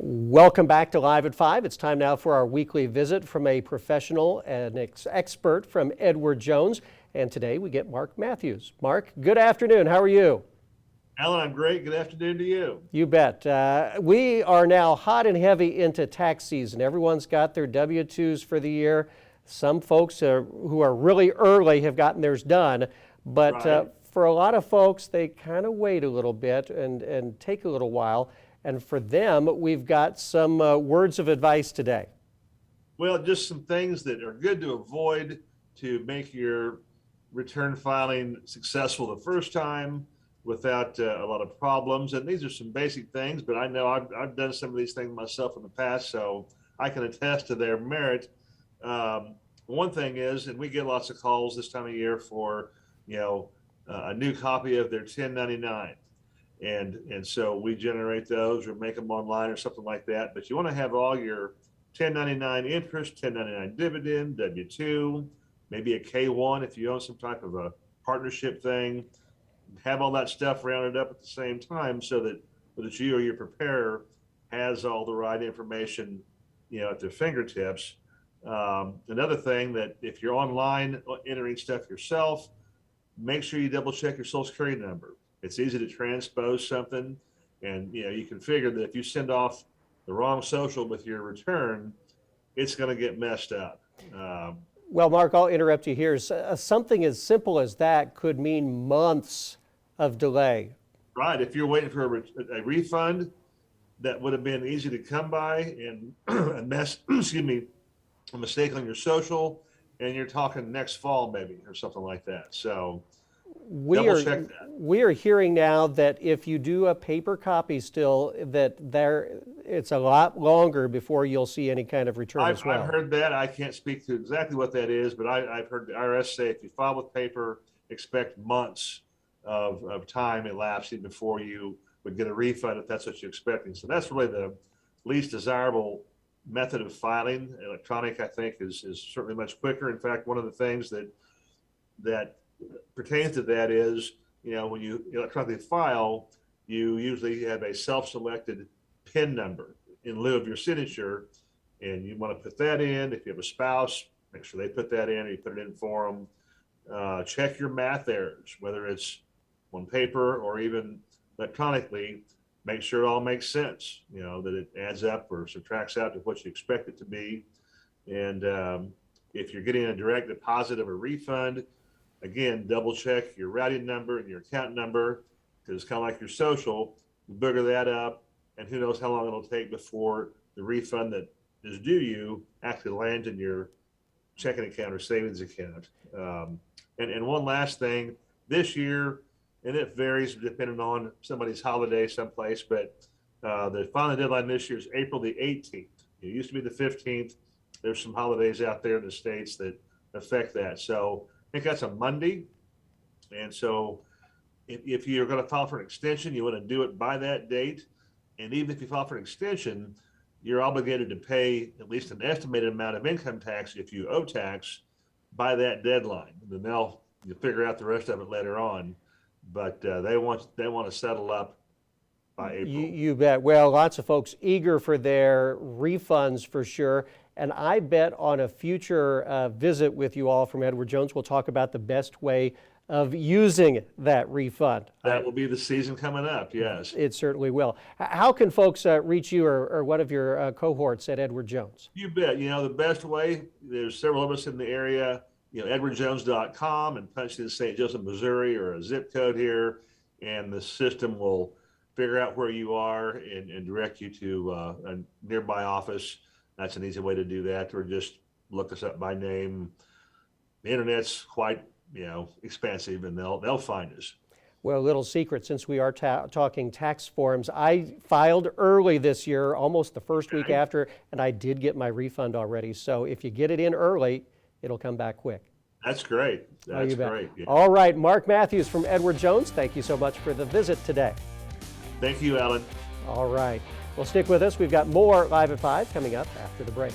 Welcome back to Live at 5. It's time now for our weekly visit from a professional and expert from Edward Jones. And today we get Mark Matthews. Mark, good afternoon. How are you? Alan, I'm great. Good afternoon to you. You bet. We are now hot and heavy into tax season. Everyone's got their W-2s for the year. Some folks who are really early have gotten theirs done. But Right. for a lot of folks, they kind of wait a little bit and take a little while. And for them, we've got some words of advice today. Well, just some things that are good to avoid to make your return filing successful the first time without a lot of problems. And these are some basic things, but I know I've done some of these things myself in the past, so I can attest to their merit. One thing is, and we get lots of calls this time of year for, a new copy of their 1099. And so we generate those or make them online or something like that. But you want to have all your 1099 interest, 1099 dividend, W-2, maybe a K-1 if you own some type of a partnership thing. Have all that stuff rounded up at the same time so that you or your preparer has all the right information, at their fingertips. Another thing that if you're online entering stuff yourself, make sure you double check your social security number. It's easy to transpose something, and you can figure that if you send off the wrong social with your return, it's going to get messed up. Well, Mark, I'll interrupt you here. Something as simple as that could mean months of delay. Right. If you're waiting for a refund, that would have been easy to come by, and a mistake on your social, and you're talking next fall maybe or something like that. So double check that. We are hearing now that if you do a paper copy still, that it's a lot longer before you'll see any kind of return as well. I've heard that. I can't speak to exactly what that is, but I've heard the IRS say if you file with paper, expect months of time elapsing before you would get a refund if that's what you're expecting. So that's really the least desirable method of filing. Electronic, I think, is certainly much quicker. In fact, one of the things that pertains to that is, when you electronically file, you usually have a self-selected PIN number in lieu of your signature, and you want to put that in. If you have a spouse, make sure they put that in, or you put it in for them. Check your math errors, whether it's on paper or even electronically. Make sure it all makes sense, that it adds up or subtracts out to what you expect it to be. And if you're getting a direct deposit of a refund, again, double check your routing number and your account number, because it's kind of like your social. You booger that up, and who knows how long it'll take before the refund that is due you actually lands in your checking account or savings account. And one last thing, this year, and it varies depending on somebody's holiday someplace, but the filing deadline this year is April the 18th. It used to be the 15th. There's some holidays out there in the States that affect that. So I think that's a Monday. And so if you're going to file for an extension, you want to do it by that date. And even if you file for an extension, you're obligated to pay at least an estimated amount of income tax if you owe tax by that deadline. And then you'll figure out the rest of it later on. But they want to settle up by April. You bet. Well, lots of folks eager for their refunds for sure. And I bet on a future visit with you all from Edward Jones, we'll talk about the best way of using that refund. That will be the season coming up, yes. It certainly will. How can folks reach you or one of your cohorts at Edward Jones? You bet. The best way, there's several of us in the area, edwardjones.com, and punch in St. Joseph, Missouri, or a zip code here, and the system will figure out where you are and direct you to a nearby office. That's an easy way to do that, or just look us up by name. The internet's quite, expansive, and they'll find us. Well, a little secret, since we are talking tax forms, I filed early this year, almost the first week after, and I did get my refund already. So if you get it in early, it'll come back quick. That's great. That's great. Yeah. All right, Mark Matthews from Edward Jones, thank you so much for the visit today. Thank you, Alan. All right. Well, stick with us. We've got more Live at 5 coming up after the break.